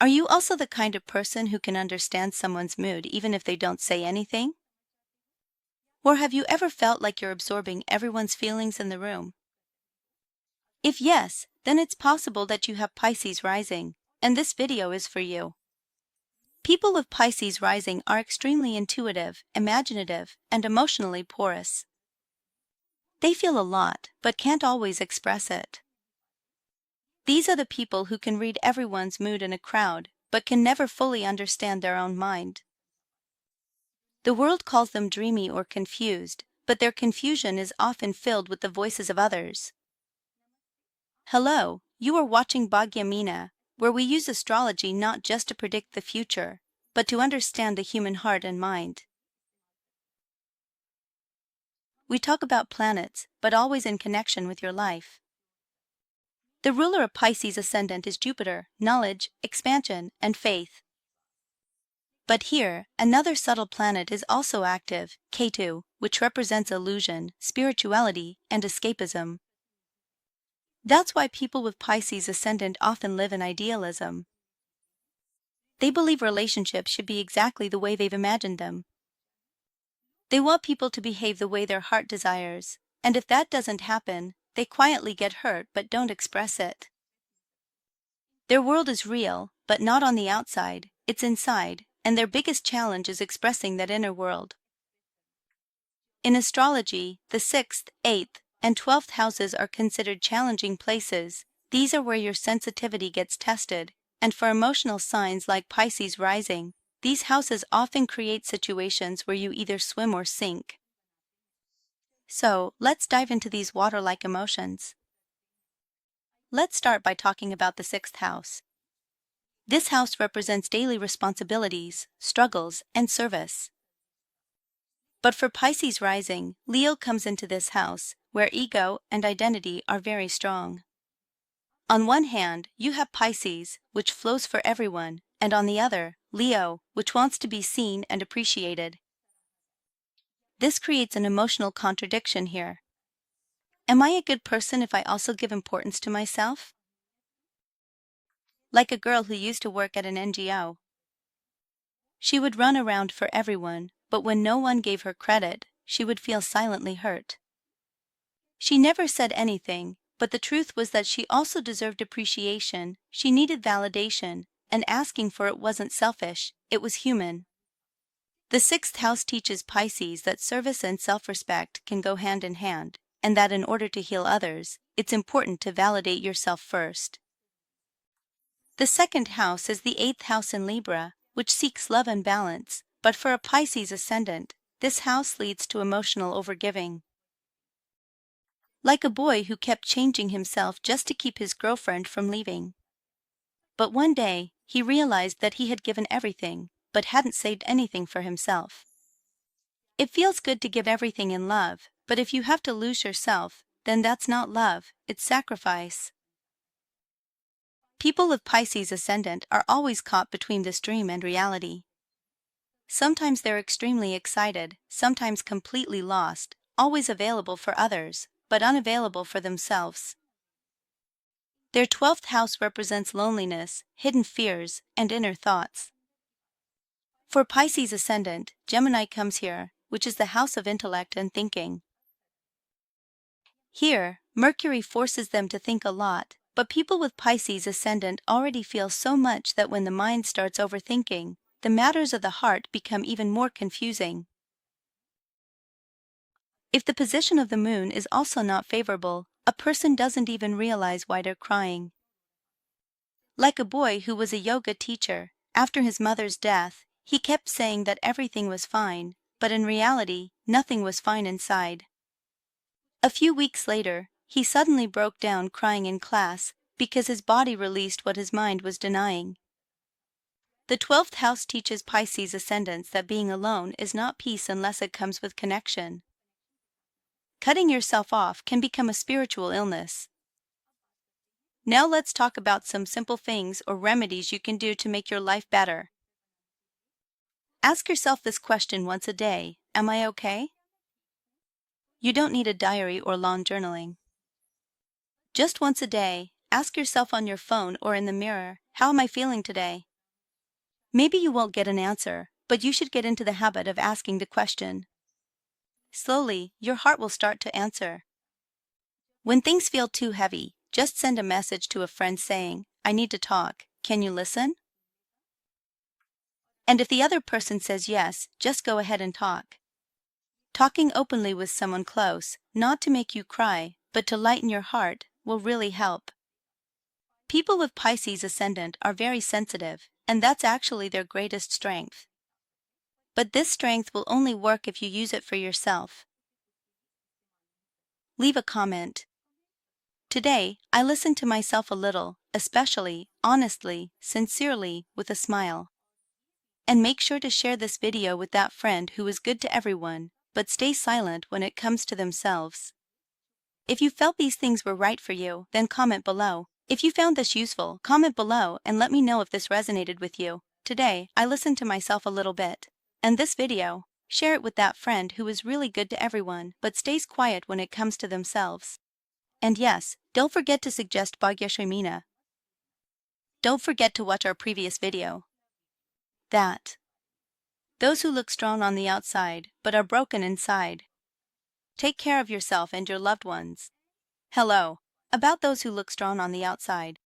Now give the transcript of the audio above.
Are you also the kind of person who can understand someone's mood even if they don't say anything? Or have you ever felt like you're absorbing everyone's feelings in the room? If yes, then it's possible that you have Pisces rising, and this video is for you. People with Pisces rising are extremely intuitive, imaginative, and emotionally porous. They feel a lot, but can't always express it. These are the people who can read everyone's mood in a crowd, but can never fully understand their own mind. The world calls them dreamy or confused, but their confusion is often filled with the voices of others. Hello, you are watching Bhagia Meena, where we use astrology not just to predict the future, but to understand the human heart and mind. We talk about planets, but always in connection with your life. The ruler of Pisces Ascendant is Jupiter, knowledge, expansion, and faith. But here, another subtle planet is also active, Ketu, which represents illusion, spirituality, and escapism. That's why people with Pisces Ascendant often live in idealism. They believe relationships should be exactly the way they've imagined them. They want people to behave the way their heart desires, and if that doesn't happen, they quietly get hurt but don't express it. Their world is real, but not on the outside, it's inside, and their biggest challenge is expressing that inner world. In astrology, the 6th, 8th, and 12th houses are considered challenging places. These are where your sensitivity gets tested, and for emotional signs like Pisces rising, these houses often create situations where you either swim or sink. So, let's dive into these water-like emotions. Let's start by talking about the 6th house. This house represents daily responsibilities, struggles, and service. But for Pisces rising, Leo comes into this house, where ego and identity are very strong. On one hand, you have Pisces, which flows for everyone, and on the other, Leo, which wants to be seen and appreciated. This creates an emotional contradiction here. Am I a good person if I also give importance to myself? Like a girl who used to work at an NGO. She would run around for everyone, but when no one gave her credit, she would feel silently hurt. She never said anything, but the truth was that she also deserved appreciation, she needed validation, and asking for it wasn't selfish, it was human. The 6th house teaches Pisces that service and self-respect can go hand in hand, and that in order to heal others, it's important to validate yourself first. The 2nd house is the 8th house in Libra, which seeks love and balance, but for a Pisces ascendant, this house leads to emotional overgiving. Like a boy who kept changing himself just to keep his girlfriend from leaving. But one day, he realized that he had given everything, but hadn't saved anything for himself. It feels good to give everything in love, but if you have to lose yourself, then that's not love, it's sacrifice. People with Pisces ascendant are always caught between this dream and reality. Sometimes they're extremely excited, sometimes completely lost, always available for others, but unavailable for themselves. Their 12th house represents loneliness, hidden fears, and inner thoughts. For Pisces ascendant, Gemini comes here, which is the house of intellect and thinking. Here, Mercury forces them to think a lot, but people with Pisces ascendant already feel so much that when the mind starts overthinking, the matters of the heart become even more confusing. If the position of the moon is also not favorable, a person doesn't even realize why they're crying. Like a boy who was a yoga teacher, after his mother's death, he kept saying that everything was fine, but in reality, nothing was fine inside. A few weeks later, he suddenly broke down crying in class because his body released what his mind was denying. The 12th house teaches Pisces ascendants that being alone is not peace unless it comes with connection. Cutting yourself off can become a spiritual illness. Now let's talk about some simple things or remedies you can do to make your life better. Ask yourself this question once a day: am I okay? You don't need a diary or long journaling. Just once a day, ask yourself on your phone or in the mirror, how am I feeling today? Maybe you won't get an answer, but you should get into the habit of asking the question. Slowly, your heart will start to answer. When things feel too heavy, just send a message to a friend saying, "I need to talk, can you listen?" And if the other person says yes, just go ahead and talk. Talking openly with someone close, not to make you cry, but to lighten your heart, will really help. People with Pisces Ascendant are very sensitive, and that's actually their greatest strength. But this strength will only work if you use it for yourself. Leave a comment. Today, I listened to myself a little, especially, honestly, sincerely, with a smile. And make sure to share this video with that friend who is good to everyone, but stay silent when it comes to themselves. If you felt these things were right for you, then comment below. If you found this useful, comment below and let me know if this resonated with you. Today, I listened to myself a little bit. And this video, share it with that friend who is really good to everyone, but stays quiet when it comes to themselves. And yes, don't forget to suggest Bhagia Meena. Don't forget to watch our previous video. Those who look strong on the outside, but are broken inside. Take care of yourself and your loved ones. Hello. About those who look strong on the outside.